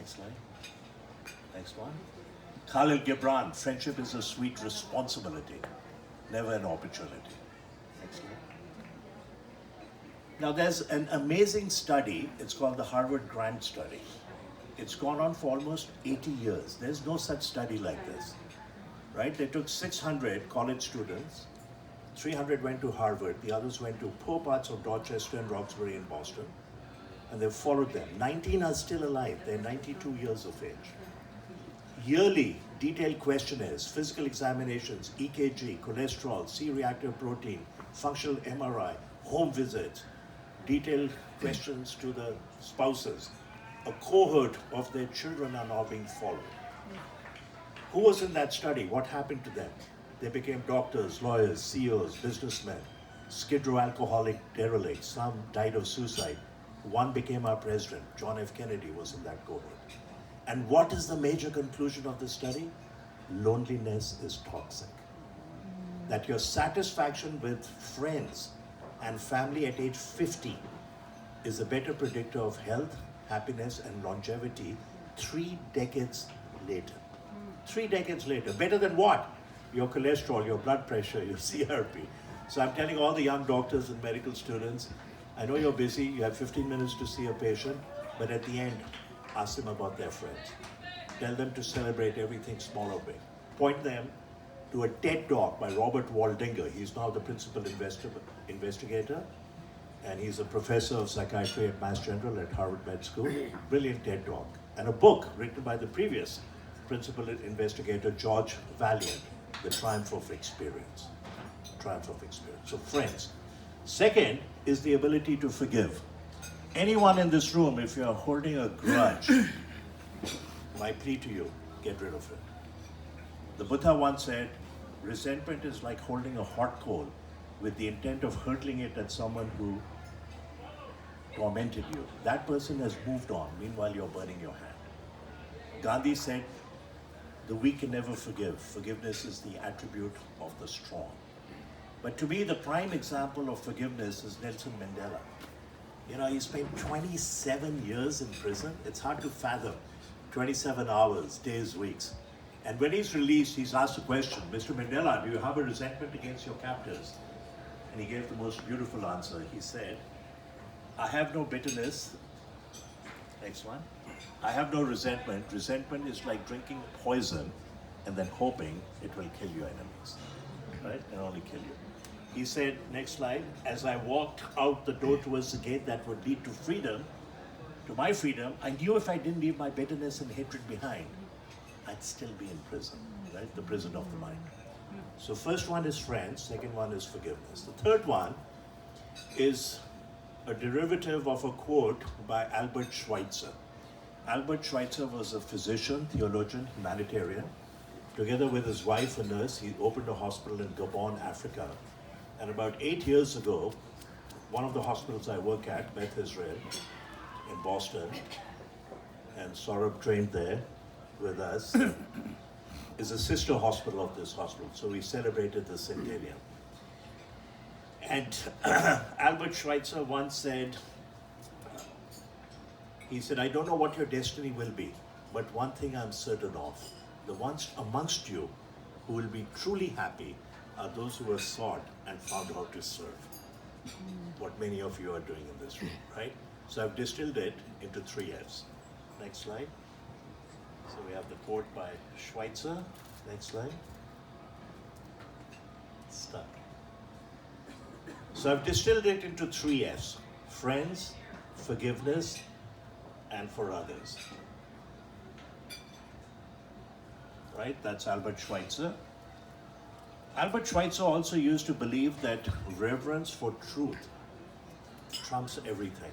Next slide. Next one. Khalil Gibran, friendship is a sweet responsibility, never an opportunity. Next slide. Now there's an amazing study, it's called the Harvard Grant Study. It's gone on for almost 80 years. There's no such study like this, right? They took 600 college students, 300 went to Harvard, the others went to poor parts of Dorchester and Roxbury in Boston, and they followed them. 19 are still alive, they're 92 years of age. Yearly detailed questionnaires, physical examinations, EKG, cholesterol, C-reactive protein, functional MRI, home visits, detailed questions to the spouses. A cohort of their children are now being followed. Who was in that study? What happened to them? They became doctors, lawyers, CEOs, businessmen, Skid Row alcoholic derelicts. Some died of suicide. One became our president. John F. Kennedy was in that cohort. And what is the major conclusion of the study? Loneliness is toxic. That your satisfaction with friends and family at age 50 is a better predictor of health, happiness, and longevity 3 decades later. 3 decades later. Better than what? Your cholesterol, your blood pressure, your CRP. So I'm telling all the young doctors and medical students, I know you're busy, you have 15 minutes to see a patient, but at the end, ask them about their friends. Tell them to celebrate everything small or big. Point them to a TED Talk by Robert Waldinger. He's now the principal investigator, and he's a professor of psychiatry at Mass General at Harvard Med School. Brilliant TED Talk. And a book written by the previous principal investigator, George Valiant, The Triumph of Experience. Triumph of Experience. So friends. Second is the ability to forgive. Anyone in this room, if you're holding a grudge, my plea to you, get rid of it. The Buddha once said, resentment is like holding a hot coal with the intent of hurtling it at someone who tormented you. That person has moved on, meanwhile you're burning your hand. Gandhi said, the weak can never forgive. Forgiveness is the attribute of the strong. But to me, the prime example of forgiveness is Nelson Mandela. You know, he spent 27 years in prison. It's hard to fathom. 27 hours, days, weeks. And when he's released, he's asked a question, Mr. Mandela, do you have a resentment against your captors? And he gave the most beautiful answer. He said, I have no bitterness. Next one. I have no resentment. Resentment is like drinking poison and then hoping it will kill your enemies. Right? And only kill you. He said, next slide, as I walked out the door towards the gate that would lead to freedom, to my freedom, I knew if I didn't leave my bitterness and hatred behind, I'd still be in prison, right? The prison of the mind. So first one is friends, second one is forgiveness. The third one is a derivative of a quote by Albert Schweitzer. Albert Schweitzer was a physician, theologian, humanitarian. Together with his wife, a nurse, he opened a hospital in Gabon, Africa. And about 8 years ago, one of the hospitals I work at, Beth Israel, in Boston, and Saurabh trained there with us, is a sister hospital of this hospital. So we celebrated the centennial. And Albert Schweitzer once said, he said, I don't know what your destiny will be, but one thing I'm certain of, the ones amongst you who will be truly happy are those who have sought and found how to serve. What many of you are doing in this room, right? So I've distilled it into 3 F's. Next slide. So we have the quote by Schweitzer. Next slide. Stuck. So I've distilled it into 3 F's. Friends, forgiveness, and for others. Right? That's Albert Schweitzer. Albert Schweitzer also used to believe that reverence for truth trumps everything.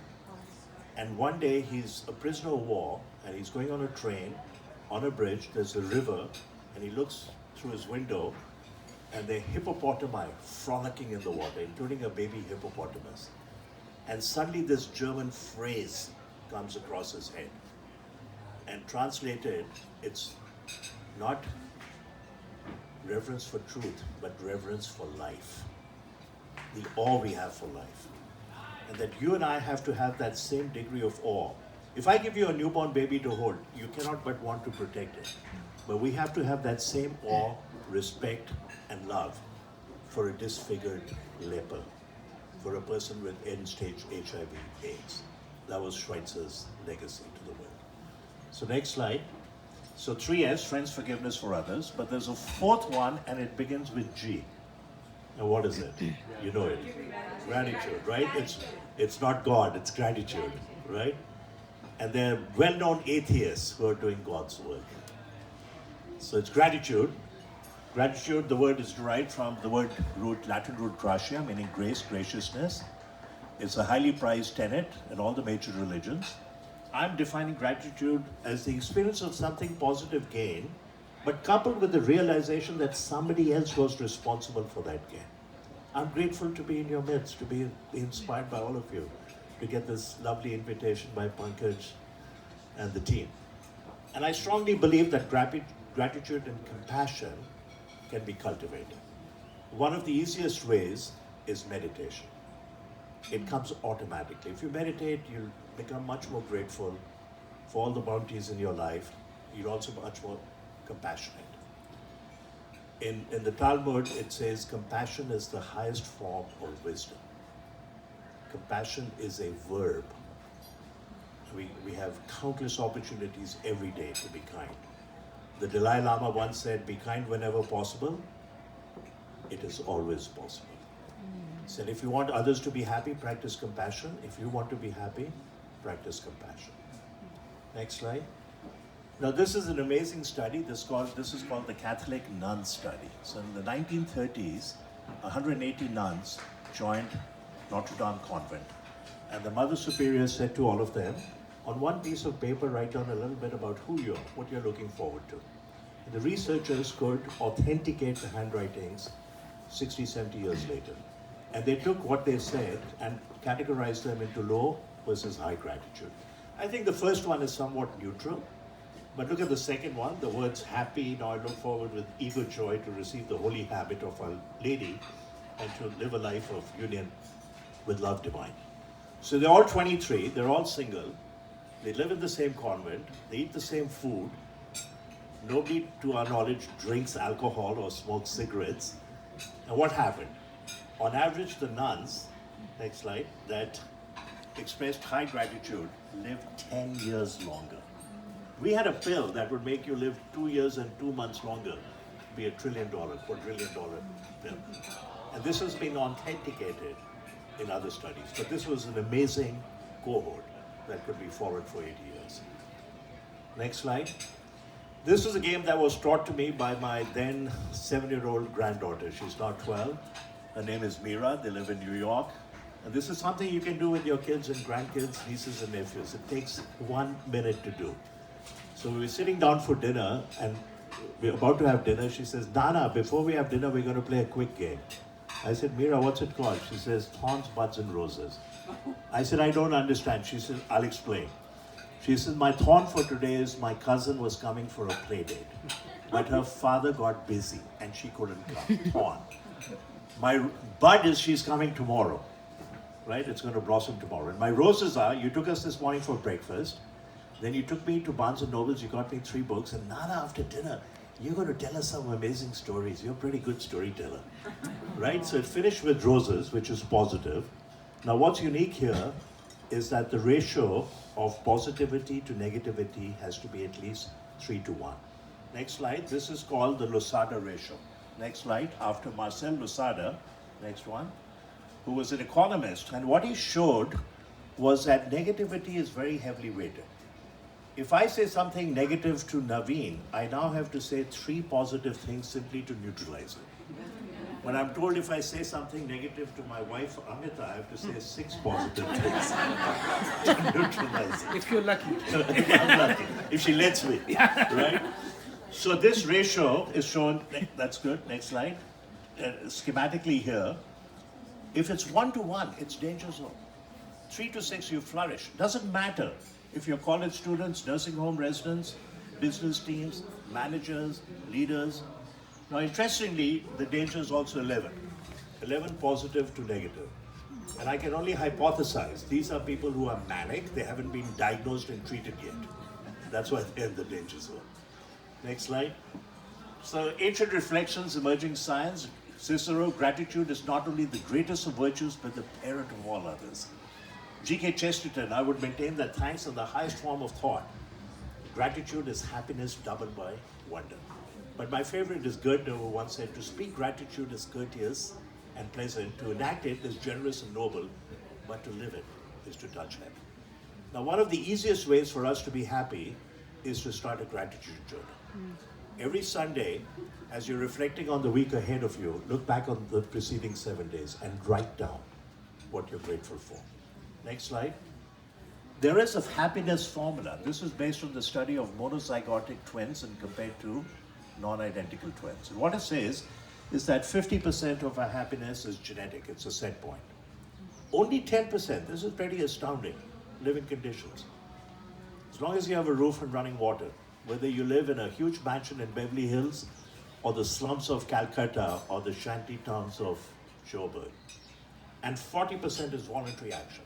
And one day he's a prisoner of war and he's going on a train, on a bridge, there's a river, and he looks through his window and there are hippopotami frolicking in the water, including a baby hippopotamus. And suddenly this German phrase comes across his head. And translated, it's not reverence for truth, but reverence for life. The awe we have for life. And that you and I have to have that same degree of awe If I give you a newborn baby to hold, you cannot but want to protect it. But we have to have that same awe, respect, and love for a disfigured leper, for a person with end-stage HIV/AIDS. That was Schweitzer's legacy to the world. So next slide. So 3S, friends, forgiveness for others, but there's a fourth one and it begins with G. Now what is it? You know it. Gratitude, right? It's not God, it's gratitude, right? And they're well-known atheists who are doing God's work. So it's gratitude. Gratitude, the word is derived from the word root, Latin root gratia, meaning grace, graciousness. It's a highly prized tenet in all the major religions. I'm defining gratitude as the experience of something positive gain, but coupled with the realization that somebody else was responsible for that gain. I'm grateful to be in your midst, to be inspired by all of you, to get this lovely invitation by Pankaj and the team. And I strongly believe that gratitude and compassion can be cultivated. One of the easiest ways is meditation. It comes automatically. If you meditate, you'll become much more grateful for all the bounties in your life. You're also much more compassionate. In the Talmud, it says compassion is the highest form of wisdom. Compassion is a verb. We have countless opportunities every day to be kind. The Dalai Lama once said, be kind whenever possible. It is always possible. He said, if you want others to be happy, practice compassion. If you want to be happy, practice compassion. Next slide. Now this is an amazing study. This is called the Catholic Nun Study. So in the 1930s, 180 nuns joined Notre Dame Convent. And the Mother Superior said to all of them, on one piece of paper, write down a little bit about who you are, what you're looking forward to. And the researchers could authenticate the handwritings 60, 70 years later. And they took what they said and categorized them into low versus high gratitude. I think the first one is somewhat neutral, but look at the second one, the words happy. Now I look forward with eager joy to receive the holy habit of Our Lady and to live a life of union with love divine. So they're all 23, they're all single, they live in the same convent, they eat the same food, nobody to our knowledge drinks alcohol or smokes cigarettes. And what happened? On average, the nuns, next slide, that expressed high gratitude lived 10 years longer. We had a pill that would make you live 2 years and 2 months longer, be $1 trillion, quadrillion dollar pill. And this has been authenticated in other studies, but this was an amazing cohort that could be followed for 80 years. Next slide. This is a game that was taught to me by my then 7-year-old granddaughter. She's now 12. Her name is Mira. They live in New York. And this is something you can do with your kids and grandkids, nieces and nephews. It takes 1 minute to do. So we were sitting down for dinner and we're about to have dinner. She says, Nana, before we have dinner, we're going to play a quick game. I said, Mira, what's it called? She says, Thorns, Buds and Roses. I said, I don't understand. She said, I'll explain. She said, my thorn for today is my cousin was coming for a play date, but her father got busy and she couldn't come. Thorn. My bud is she's coming tomorrow, right? It's going to blossom tomorrow. And my roses are, you took us this morning for breakfast, then you took me to Barnes & Nobles, you got me 3 books, and Nana, after dinner, you're going to tell us some amazing stories. You're a pretty good storyteller, right? So it finished with roses, which is positive. Now what's unique here is that the ratio of positivity to negativity has to be at least 3:1. Next slide. This is called the Lusada ratio. Next slide. After Marcel Lusada, next one, who was an economist. And what he showed was that negativity is very heavily weighted. If I say something negative to Naveen, I now have to say 3 positive things simply to neutralize it. When I'm told if I say something negative to my wife, Amita, I have to say 6 positive things to neutralize it. If you're lucky. If I'm lucky. If she lets me, right? So this ratio is shown, that's good, next slide. Schematically here, if it's 1:1, it's danger zone. 3 to 6, you flourish. Doesn't matter if you're college students, nursing home residents, business teams, managers, leaders. Now, interestingly, the danger is also 11. 11 positive to negative. And I can only hypothesize. These are people who are manic. They haven't been diagnosed and treated yet. That's why they're in the danger zone. Next slide. So, ancient reflections, emerging science. Cicero, gratitude is not only the greatest of virtues, but the parent of all others. G.K. Chesterton, I would maintain that thanks are the highest form of thought. Gratitude is happiness doubled by wonder. But my favorite is Goethe, who once said, to speak gratitude is courteous and pleasant, to enact it is generous and noble, but to live it is to touch heaven. Now, one of the easiest ways for us to be happy is to start a gratitude journal. Every Sunday, as you're reflecting on the week ahead of you, look back on the preceding 7 days and write down what you're grateful for. Next slide. There is a happiness formula. This is based on the study of monozygotic twins and compared to non-identical twins. And what it says is that 50% of our happiness is genetic. It's a set point. Only 10%, this is pretty astounding, live in conditions. As long as you have a roof and running water, whether you live in a huge mansion in Beverly Hills or the slums of Calcutta or the shanty towns of Joburg. And 40% is voluntary action.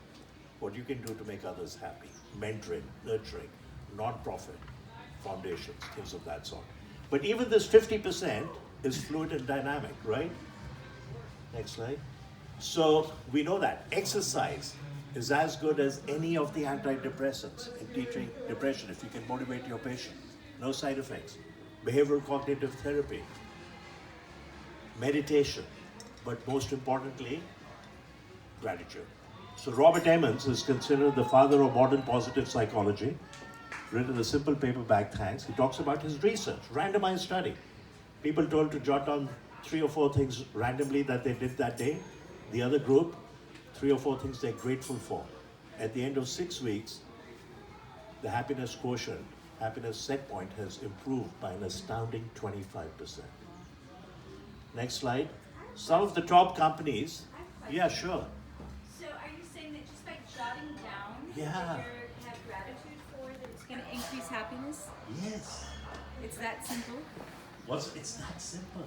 What you can do to make others happy. Mentoring, nurturing, non-profit foundations, things of that sort. But even this 50% is fluid and dynamic, right? Next slide. So we know that exercise is as good as any of the antidepressants in teaching depression if you can motivate your patient. No side effects. Behavioral cognitive therapy, meditation, but most importantly, gratitude. So Robert Emmons is considered the father of modern positive psychology, written a simple paperback, Thanks. He talks about his research, randomized study. People told to jot down 3 or 4 things randomly that they did that day. The other group, 3 or 4 things they're grateful for. At the end of 6 weeks, the happiness quotient, happiness set point has improved by an astounding 25%. Next slide. Some of the top companies, yeah, sure. So are you saying that just by jotting down Yeah. that you have gratitude for, that it's going to increase happiness? Yes. It's that simple? It's that simple.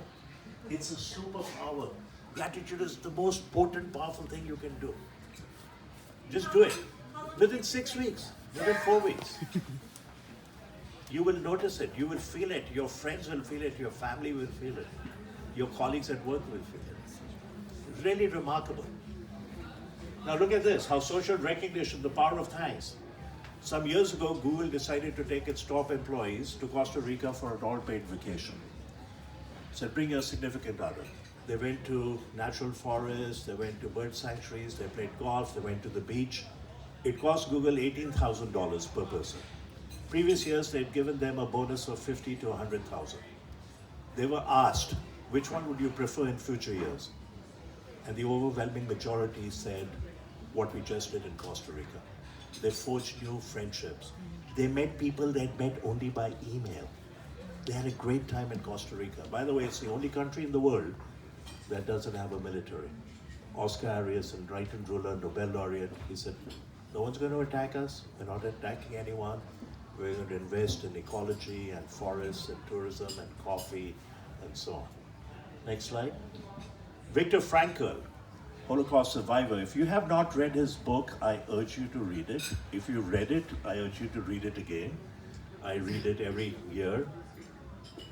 It's a superpower. Gratitude is the most potent, powerful thing you can do. Just do it. Within 6 weeks, within 4 weeks. You will notice it, you will feel it, your friends will feel it, your family will feel it, your colleagues at work will feel it. It's really remarkable. Now look at this, how social recognition, the power of thanks. Some years ago, Google decided to take its top employees to Costa Rica for an all-paid vacation. Said, bring your significant other. They went to natural forests, they went to bird sanctuaries, they played golf, they went to the beach. It cost Google $18,000 per person. Previous years, they'd given them a bonus of $50,000 to $100,000. They were asked, which one would you prefer in future years? And the overwhelming majority said, what we just did in Costa Rica. They forged new friendships. They met people they'd met only by email. They had a great time in Costa Rica. By the way, it's the only country in the world that doesn't have a military. Oscar Arias, and Wright and Ruler, Nobel laureate, he said, no one's going to attack us. We're not attacking anyone. We're going to invest in ecology and forests and tourism and coffee and so on. Next slide. Viktor Frankl, Holocaust survivor. If you have not read his book, I urge you to read it. If you read it, I urge you to read it again. I read it every year.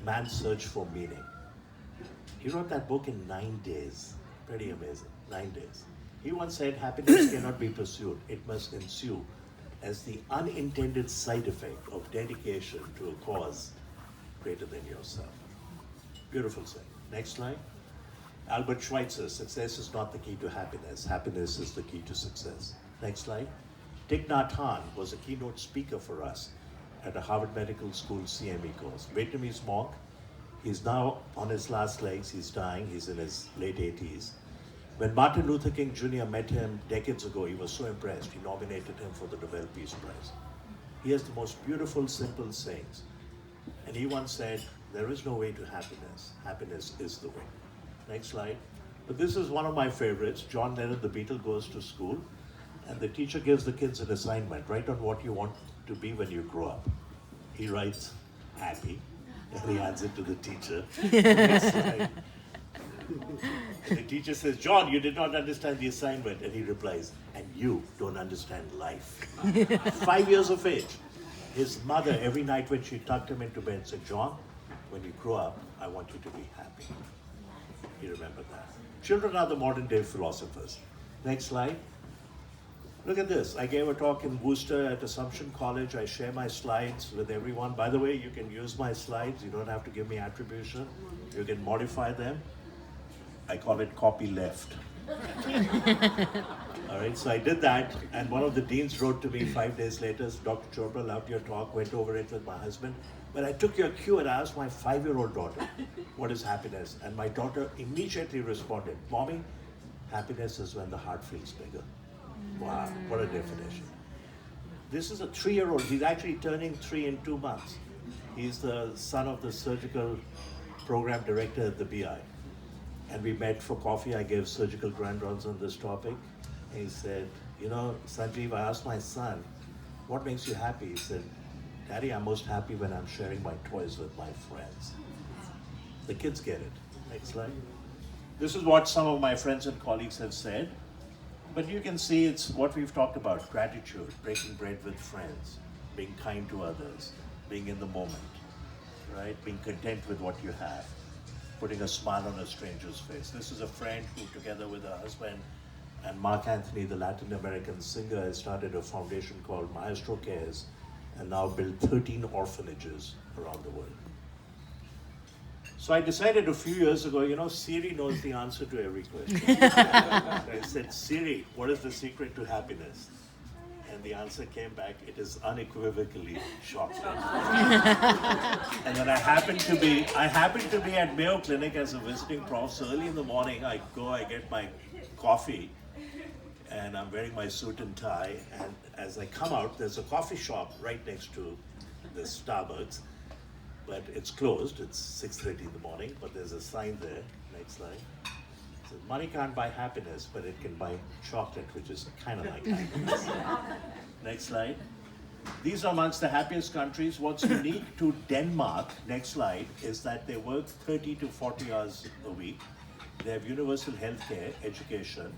Man's Search for Meaning. He wrote that book in 9 days. Pretty amazing, 9 days. He once said, happiness cannot be pursued, it must ensue as the unintended side effect of dedication to a cause greater than yourself. Beautiful saying. Next slide. Albert Schweitzer, success is not the key to happiness. Happiness is the key to success. Next slide. Thich Nhat Hanh was a keynote speaker for us at a Harvard Medical School CME course. Vietnamese monk. He's now on his last legs. He's dying. He's in his late 80s. When Martin Luther King Jr. met him decades ago, he was so impressed, he nominated him for the Nobel Peace Prize. He has the most beautiful, simple sayings. And he once said, there is no way to happiness. Happiness is the way. Next slide. But this is one of my favorites. John Lennon, the Beatle, goes to school, and the teacher gives the kids an assignment. Write on what you want to be when you grow up. He writes, happy, and he hands it to the teacher. Next slide. And the teacher says, John, you did not understand the assignment. And he replies, and you don't understand life. 5 years of age. His mother, every night when she tucked him into bed, said, John, when you grow up, I want you to be happy. He remembered that. Children are the modern day philosophers. Next slide. Look at this. I gave a talk in Worcester at Assumption College. I share my slides with everyone. By the way, you can use my slides. You don't have to give me attribution. You can modify them. I call it copy left. All right, so I did that, and one of the deans wrote to me 5 days later, Dr. Chopra, loved your talk, went over it with my husband, but I took your cue and asked my 5-year-old daughter, what is happiness? And my daughter immediately responded, Mommy, happiness is when the heart feels bigger. Wow, what a definition. This is a 3-year-old, he's actually turning 3 in 2 months. He's the son of the surgical program director at the BI. And we met for coffee. I gave surgical grand rounds on this topic. He said, you know, Sanjeev, I asked my son, what makes you happy? He said, Daddy, I'm most happy when I'm sharing my toys with my friends. The kids get it. Next slide. This is what some of my friends and colleagues have said. But you can see it's what we've talked about, gratitude, breaking bread with friends, being kind to others, being in the moment, right? Being content with what you have, putting a smile on a stranger's face. This is a friend who, together with her husband and Mark Anthony, the Latin American singer, has started a foundation called Maestro Cares and now built 13 orphanages around the world. So I decided a few years ago, you know, Siri knows the answer to every question. I said, Siri, what is the secret to happiness? And the answer came back, it is unequivocally chocolate. And then I happened to be at Mayo Clinic as a visiting prof. So early in the morning, I get my coffee, and I'm wearing my suit and tie. And as I come out, there's a coffee shop right next to the Starbucks, but it's closed. It's 6:30 in the morning, but there's a sign there. Next slide. It says, money can't buy happiness, but it can buy chocolate, which is kind of like happiness. Next slide. These are amongst the happiest countries. What's unique to Denmark, next slide, is that they work 30 to 40 hours a week. They have universal health care, education.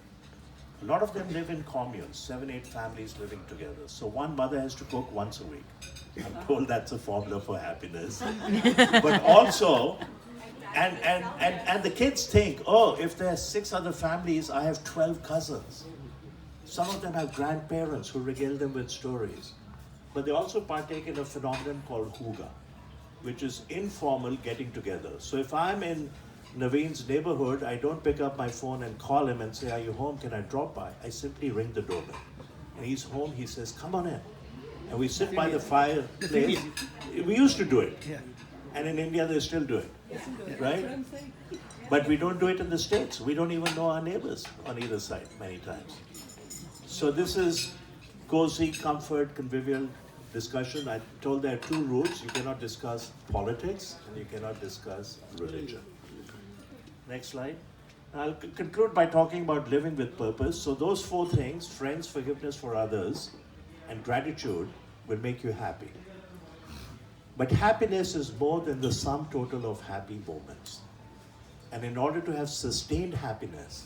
A lot of them live in communes, 7, 8 families living together. So one mother has to cook once a week. I'm told that's a formula for happiness. But also, and the kids think, oh, if there are 6 other families, I have 12 cousins. Some of them have grandparents who regale them with stories. But they also partake in a phenomenon called hygge, which is informal getting together. So if I'm in Naveen's neighborhood, I don't pick up my phone and call him and say, are you home? Can I drop by? I simply ring the doorbell. And he's home, he says, come on in. And we sit by the fireplace. We used to do it. Yeah. And in India, they still do it. Right? But we don't do it in the States. We don't even know our neighbors on either side many times. So this is cozy, comfort, convivial discussion. I told there are 2 rules. You cannot discuss politics and you cannot discuss religion. Next slide. I'll conclude by talking about living with purpose. So those 4 things, friends, forgiveness for others, and gratitude, will make you happy. But happiness is more than the sum total of happy moments. And in order to have sustained happiness,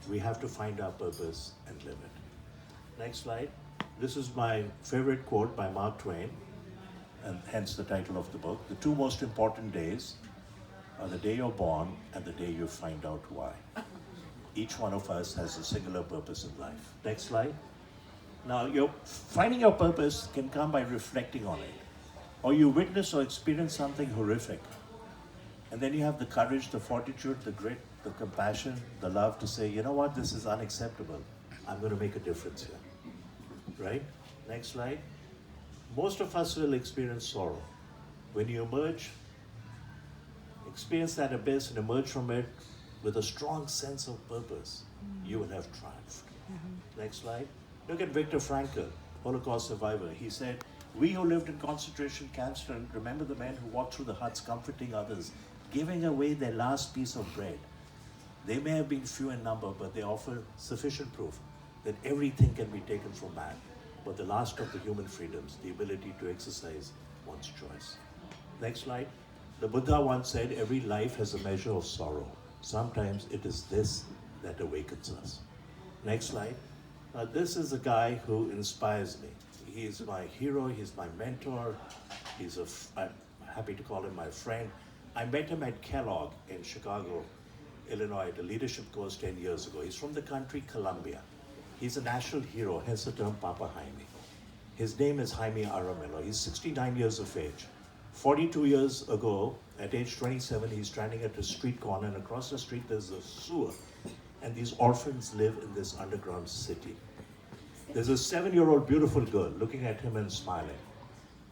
we have to find our purpose and live it. Next slide. This is my favorite quote by Mark Twain, and hence the title of the book. The 2 most important days are the day you're born and the day you find out why. Each one of us has a singular purpose in life. Next slide. Now, finding your purpose can come by reflecting on it. Or you witness or experience something horrific. And then you have the courage, the fortitude, the grit, the compassion, the love to say, you know what, this is unacceptable. I'm going to make a difference here. Right? Next slide. Most of us will experience sorrow. When you experience that abyss and emerge from it with a strong sense of purpose, you will have triumphed. Next slide. Look at Viktor Frankl, Holocaust survivor. He said, we who lived in concentration camps remember the men who walked through the huts comforting others, giving away their last piece of bread. They may have been few in number, but they offer sufficient proof that everything can be taken from man, but the last of the human freedoms, the ability to exercise one's choice. Next slide. The Buddha once said, every life has a measure of sorrow. Sometimes it is this that awakens us. Next slide. This is a guy who inspires me. He's my hero, he's my mentor, I'm happy to call him my friend. I met him at Kellogg in Chicago, Illinois, at a leadership course 10 years ago. He's from the country Columbia. He's a national hero, hence the term Papa Jaime. His name is Jaime Aramillo. He's 69 years of age. 42 years ago, at age 27, he's standing at a street corner, and across the street there's a sewer. And these orphans live in this underground city. There's a 7-year-old beautiful girl looking at him and smiling.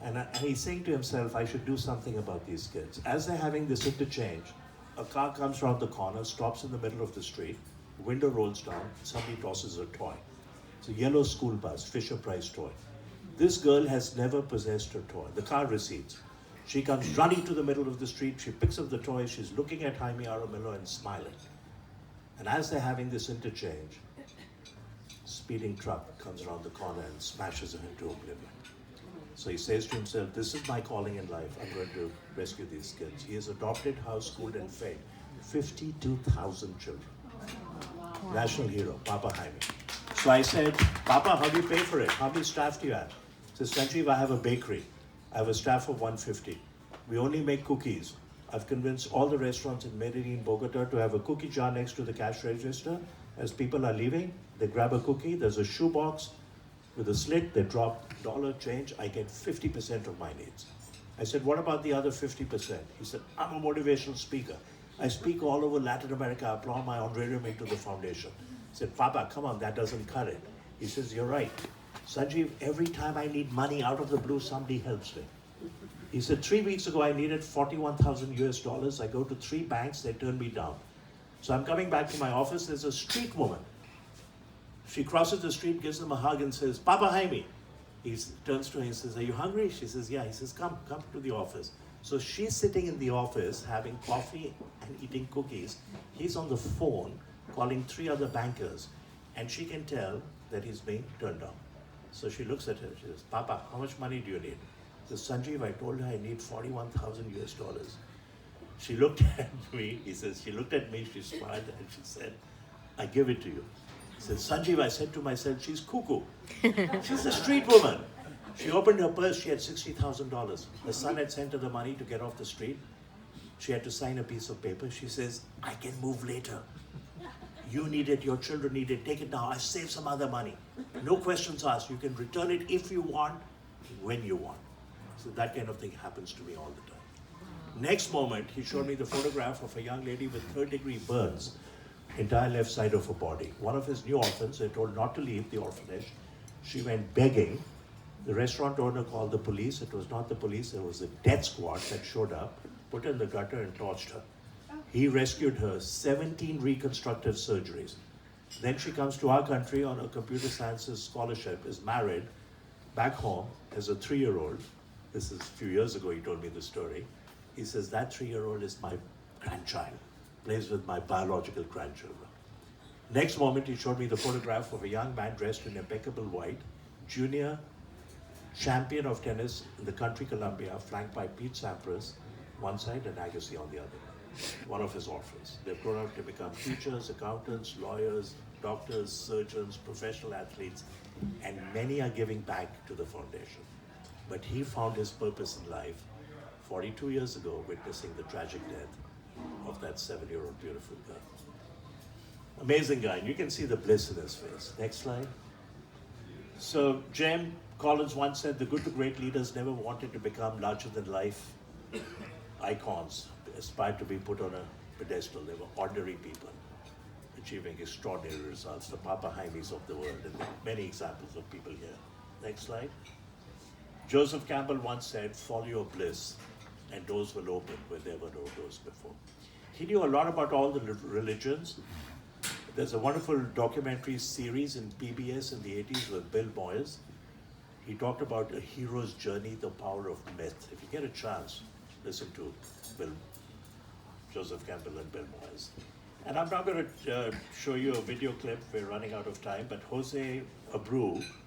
And he's saying to himself, I should do something about these kids. As they're having this interchange, a car comes around the corner, stops in the middle of the street, window rolls down, somebody tosses a toy. It's a yellow school bus, Fisher-Price toy. This girl has never possessed a toy. The car recedes. She comes running to the middle of the street, she picks up the toy, she's looking at Jaime Aramillo and smiling. And as they're having this interchange, speeding truck comes around the corner and smashes him into oblivion. So he says to himself, this is my calling in life. I'm going to rescue these kids. He is adopted, house schooled, and fed 52,000 children. Wow. National hero, Papa Jaime. So I said, Papa, how do you pay for it? How many staff do you have? He says, Sanjeev, I have a bakery. I have a staff of 150. We only make cookies. I've convinced all the restaurants in Medellin, Bogota to have a cookie jar next to the cash register. As people are leaving, they grab a cookie. There's a shoebox with a slit. They drop dollar change. I get 50% of my needs. I said, what about the other 50%? He said, I'm a motivational speaker. I speak all over Latin America. I apply my honorarium into the foundation. I said, Papa, come on, that doesn't cut it. He says, you're right. Sanjeev, every time I need money out of the blue, somebody helps me. He said, 3 weeks ago, I needed 41,000 US dollars. I go to 3 banks, they turn me down. So I'm coming back to my office, there's a street woman. She crosses the street, gives him a hug and says, Papa Jaime. He turns to her and says, are you hungry? She says, yeah. He says, come to the office. So she's sitting in the office having coffee and eating cookies. He's on the phone calling 3 other bankers, and she can tell that he's being turned down. So she looks at him, she says, Papa, how much money do you need? He says, Sanjeev, I told her I need 41,000 US dollars. She looked at me, he says, she looked at me, she smiled, and she said, I give it to you. He said, Sanjeev, I said to myself, she's cuckoo. She's a street woman. She opened her purse, she had $60,000. Her son had sent her the money to get off the street. She had to sign a piece of paper. She says, I can move later. You need it, your children need it, take it now. I saved some other money. No questions asked. You can return it if you want, when you want. So that kind of thing happens to me all the time. Next moment, he showed me the photograph of a young lady with 3rd-degree burns, entire left side of her body. One of his new orphans, they told not to leave the orphanage. She went begging. The restaurant owner called the police. It was not the police, it was the death squad that showed up, put her in the gutter and torched her. He rescued her, 17 reconstructive surgeries. Then she comes to our country on a computer sciences scholarship, is married, back home, has a 3-year-old. This is a few years ago he told me the story. He says, that 3-year-old is my grandchild, plays with my biological grandchildren. Next moment he showed me the photograph of a young man dressed in impeccable white, junior champion of tennis in the country Columbia, flanked by Pete Sampras, one side, and Agassi on the other. One of his orphans. They've grown up to become teachers, accountants, lawyers, doctors, surgeons, professional athletes, and many are giving back to the foundation. But he found his purpose in life 42 years ago, witnessing the tragic death of that 7-year-old beautiful girl. Amazing guy, and you can see the bliss in his face. Next slide. So Jem Collins once said, the good to great leaders never wanted to become larger than life icons, aspired to be put on a pedestal. They were ordinary people achieving extraordinary results, the Papa Jaimes of the world, and there are many examples of people here. Next slide. Joseph Campbell once said, follow your bliss and doors will open where there were no doors before. He knew a lot about all the religions. There's a wonderful documentary series in PBS in the 80s with Bill Moyers. He talked about a hero's journey, the power of myth. If you get a chance, listen to Joseph Campbell and Bill Moyers. And I'm now going to show you a video clip. We're running out of time, but Jose Abreu